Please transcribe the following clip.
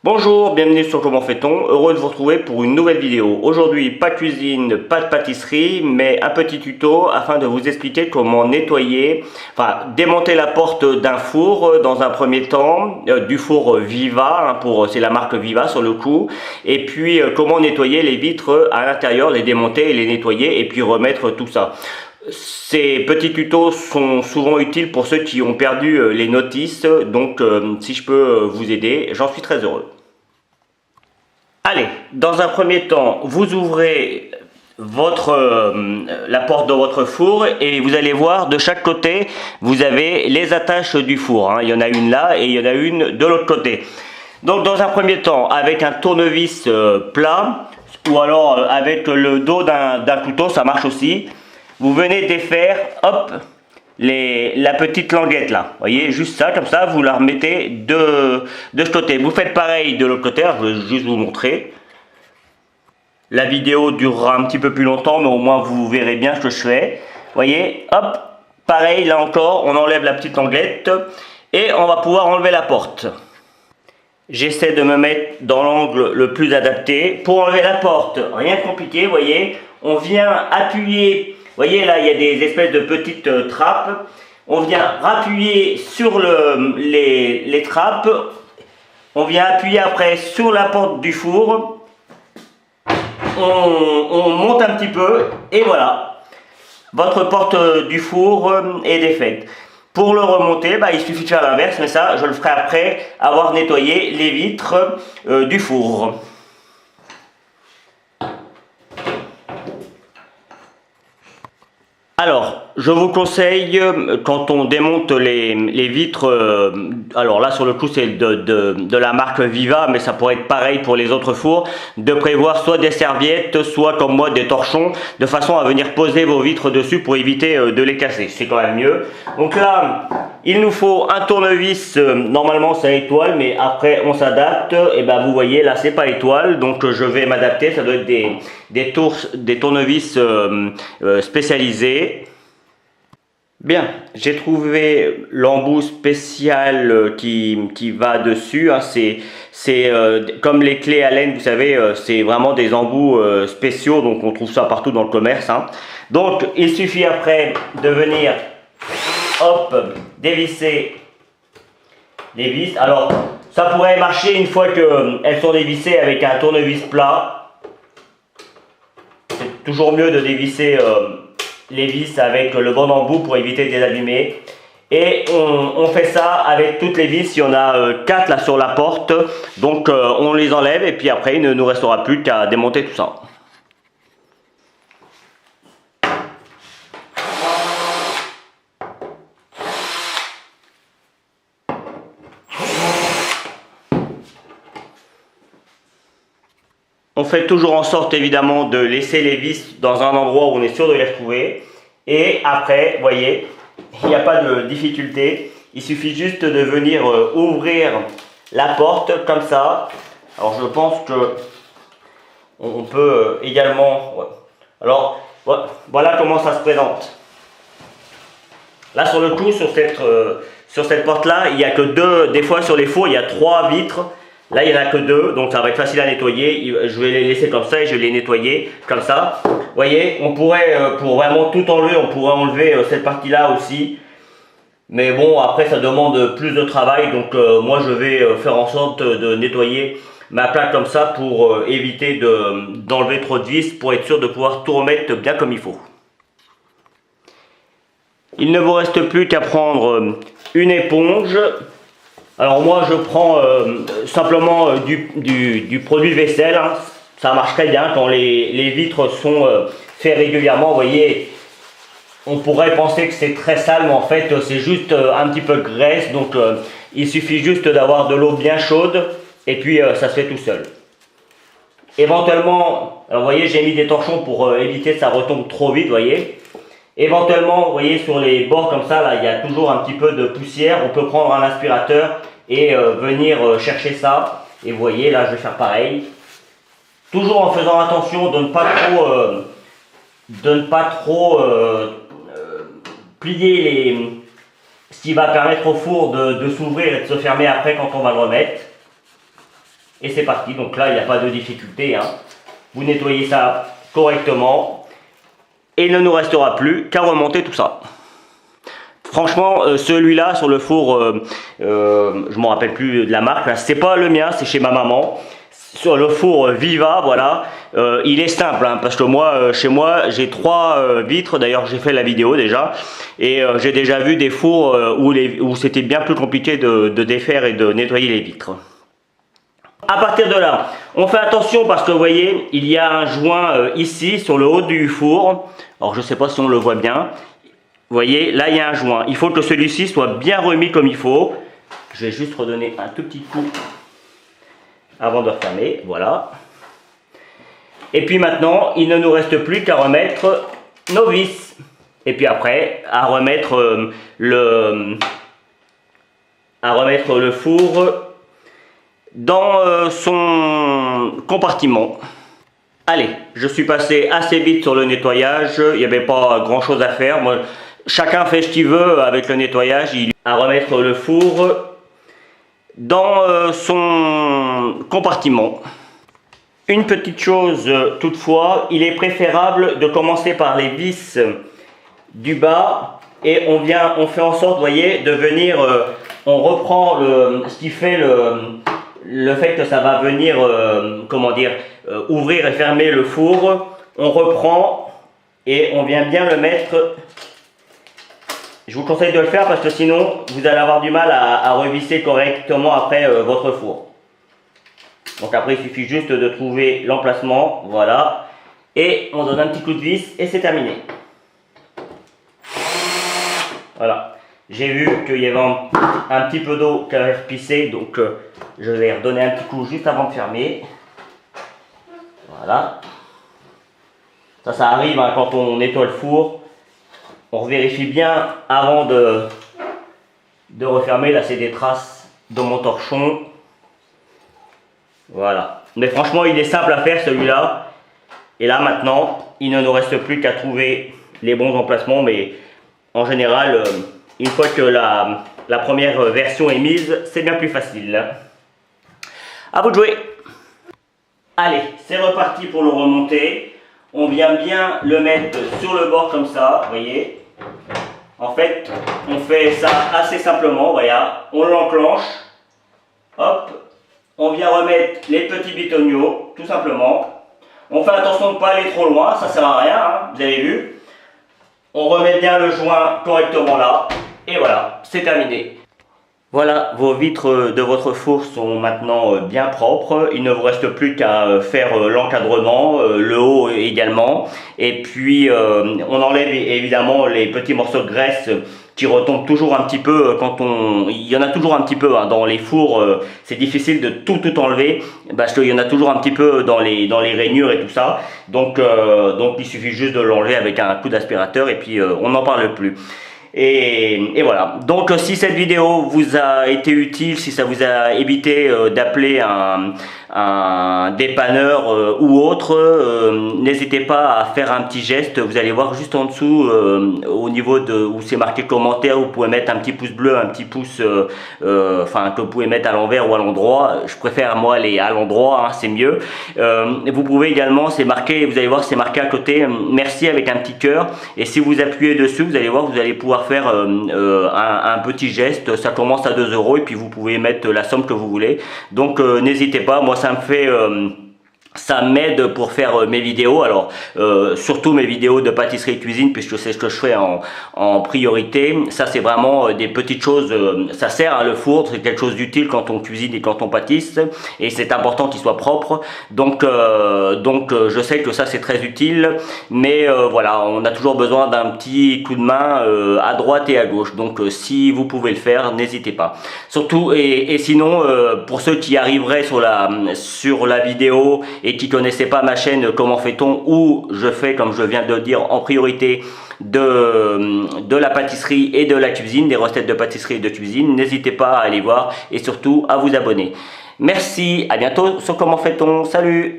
Bonjour, bienvenue sur Comment fait-on, heureux de vous retrouver pour une nouvelle vidéo. Aujourd'hui, pas de cuisine, pas de pâtisserie, mais un petit tuto afin de vous expliquer comment nettoyer, démonter la porte d'un four dans un premier temps, du four Viva, c'est la marque Viva sur le coup, et puis comment nettoyer les vitres à l'intérieur, les démonter et les nettoyer, et puis remettre tout ça. Ces petits tutos sont souvent utiles pour ceux qui ont perdu les notices, donc si je peux vous aider, j'en suis très heureux. Allez, dans un premier temps, vous ouvrez la porte de votre four et vous allez voir de chaque côté, vous avez les attaches du four. Il y en a une là et il y en a une de l'autre côté. Donc dans un premier temps, avec un tournevis plat ou alors avec le dos d'un couteau, ça marche aussi. Vous venez défaire, hop, la petite languette là, vous voyez, juste ça, comme ça, vous la remettez de ce côté. Vous faites pareil de l'autre côté, je vais juste vous montrer. La vidéo durera un petit peu plus longtemps, mais au moins vous verrez bien ce que je fais. Vous voyez, hop, pareil, là encore, on enlève la petite languette et on va pouvoir enlever la porte. J'essaie de me mettre dans l'angle le plus adapté. Pour enlever la porte, rien de compliqué, vous voyez, on vient appuyer. Vous voyez là, il y a des espèces de petites trappes. On vient appuyer sur les trappes. On vient appuyer après sur la porte du four. On monte un petit peu et voilà. Votre porte du four est défaite. Pour le remonter, il suffit de faire l'inverse, mais ça, je le ferai après avoir nettoyé les vitres du four. Alors, je vous conseille, quand on démonte les vitres, alors là sur le coup c'est de la marque Viva, mais ça pourrait être pareil pour les autres fours, de prévoir soit des serviettes, soit comme moi des torchons, de façon à venir poser vos vitres dessus pour éviter de les casser, c'est quand même mieux. Donc là, il nous faut un tournevis, normalement c'est à étoile, mais après on s'adapte, et vous voyez là c'est pas étoile, donc je vais m'adapter, ça doit être des tournevis spécialisés. Bien, j'ai trouvé l'embout spécial qui va dessus, c'est comme les clés Allen, vous savez, c'est vraiment des embouts spéciaux, donc on trouve ça partout dans le commerce. Donc il suffit après de venir, hop, dévisser les vis. Alors ça pourrait marcher une fois qu'elles sont dévissées avec un tournevis plat. C'est toujours mieux de dévisser les vis avec le bon embout pour éviter de les abîmer. Et on fait ça avec toutes les vis. Il y en a 4 là sur la porte, donc on les enlève et puis après il ne nous restera plus qu'à démonter tout ça. On fait toujours en sorte évidemment de laisser les vis dans un endroit où on est sûr de les retrouver. Et après, vous voyez, il n'y a pas de difficulté. Il suffit juste de venir ouvrir la porte comme ça. Alors je pense que on peut également... Ouais. Alors voilà comment ça se présente. Là sur le coup, sur cette porte là, il n'y a que deux. Des fois sur les fours, il y a 3 vitres. Là, il n'y en a que 2, donc ça va être facile à nettoyer. Je vais les laisser comme ça et je vais les nettoyer comme ça. Vous voyez, on pourrait, pour vraiment tout enlever, on pourrait enlever cette partie-là aussi. Mais bon, après, ça demande plus de travail. Donc, moi, je vais faire en sorte de nettoyer ma plaque comme ça pour éviter d'enlever trop de vis, pour être sûr de pouvoir tout remettre bien comme il faut. Il ne vous reste plus qu'à prendre une éponge. Alors moi je prends simplement du produit vaisselle, ça marche très bien quand les vitres sont faites régulièrement. Vous voyez, on pourrait penser que c'est très sale, mais en fait c'est juste un petit peu de graisse, donc il suffit juste d'avoir de l'eau bien chaude et puis ça se fait tout seul. Éventuellement, alors vous voyez, j'ai mis des torchons pour éviter que ça retombe trop vite, vous voyez. Éventuellement, vous voyez, sur les bords comme ça, là, il y a toujours un petit peu de poussière. On peut prendre un aspirateur et venir chercher ça. Et vous voyez, là, je vais faire pareil. Toujours en faisant attention de ne pas trop plier ce qui va permettre au four de s'ouvrir et de se fermer après quand on va le remettre. Et c'est parti, donc là il n'y a pas de difficulté, hein. Vous nettoyez ça correctement et il ne nous restera plus qu'à remonter tout ça. Franchement, celui-là sur le four, je ne me rappelle plus de la marque, c'est pas le mien, c'est chez ma maman. Sur le four Viva, voilà, il est simple, hein, parce que moi, chez moi, j'ai 3 vitres, d'ailleurs j'ai fait la vidéo déjà, et j'ai déjà vu des fours où c'était bien plus compliqué de défaire et de nettoyer les vitres. À partir de là, on fait attention parce que vous voyez, il y a un joint ici sur le haut du four. Alors je ne sais pas si on le voit bien. Vous voyez, là il y a un joint. Il faut que celui-ci soit bien remis comme il faut. Je vais juste redonner un tout petit coup avant de refermer. Voilà. Et puis maintenant, il ne nous reste plus qu'à remettre nos vis. Et puis après, à remettre le four dans son compartiment. Allez, je suis passé assez vite sur le nettoyage, il n'y avait pas grand chose à faire. Moi, chacun fait ce qu'il veut avec le nettoyage. À remettre le four dans son compartiment. Une petite chose toutefois, il est préférable de commencer par les vis du bas et on fait en sorte, vous voyez, de venir, on reprend ce qui fait le fait que ça va venir, comment dire, ouvrir et fermer le four. On reprend et on vient bien le mettre. Je vous conseille de le faire parce que sinon vous allez avoir du mal à revisser correctement après votre four. Donc après il suffit juste de trouver l'emplacement, voilà, et on donne un petit coup de vis et c'est terminé. Voilà, j'ai vu qu'il y avait un petit peu d'eau qui avait repissé, donc je vais redonner un petit coup juste avant de fermer. Voilà. Ça arrive hein, quand on nettoie le four. On vérifie bien avant de refermer. Là, c'est des traces de mon torchon. Voilà. Mais franchement, il est simple à faire celui-là. Et là, maintenant, il ne nous reste plus qu'à trouver les bons emplacements. Mais en général, une fois que la première version est mise, c'est bien plus facile. À vous de jouer. Allez, c'est reparti pour le remonter. On vient bien le mettre sur le bord comme ça, vous voyez. En fait, on fait ça assez simplement, voilà. On l'enclenche, hop. On vient remettre les petits bitonio, tout simplement. On fait attention de ne pas aller trop loin, ça sert à rien, hein, vous avez vu. On remet bien le joint correctement là, et voilà, c'est terminé. Voilà, vos vitres de votre four sont maintenant bien propres. Il ne vous reste plus qu'à faire l'encadrement, le haut également. Et puis, on enlève évidemment les petits morceaux de graisse qui retombent toujours un petit peu quand il y en a toujours un petit peu hein, dans les fours. C'est difficile de tout enlever parce qu'il y en a toujours un petit peu dans les rainures et tout ça. Donc il suffit juste de l'enlever avec un coup d'aspirateur et puis on n'en parle plus. Et voilà, donc si cette vidéo vous a été utile, si ça vous a évité d'appeler un dépanneur ou autre, n'hésitez pas à faire un petit geste. Vous allez voir juste en dessous au niveau de où c'est marqué commentaire, vous pouvez mettre un petit pouce bleu, un petit pouce enfin que vous pouvez mettre à l'envers ou à l'endroit. Je préfère moi aller à l'endroit, hein, c'est mieux. Vous pouvez également, c'est marqué, vous allez voir c'est marqué à côté merci avec un petit cœur, et si vous appuyez dessus vous allez voir, vous allez pouvoir faire un petit geste. Ça commence à 2 € et puis vous pouvez mettre la somme que vous voulez. Donc n'hésitez pas, moi ça me fait ça m'aide pour faire mes vidéos, alors surtout mes vidéos de pâtisserie et cuisine, puisque c'est ce que je fais en priorité. Ça c'est vraiment des petites choses, ça sert à le four, c'est quelque chose d'utile quand on cuisine et quand on pâtisse, et c'est important qu'il soit propre, donc je sais que ça c'est très utile, mais voilà, on a toujours besoin d'un petit coup de main à droite et à gauche, donc si vous pouvez le faire, n'hésitez pas. Surtout, et sinon, pour ceux qui arriveraient sur la vidéo et qui connaissaient pas ma chaîne Comment fait-on, où je fais, comme je viens de le dire, en priorité de la pâtisserie et de la cuisine, des recettes de pâtisserie et de cuisine, n'hésitez pas à aller voir et surtout à vous abonner. Merci, à bientôt sur Comment fait-on, salut!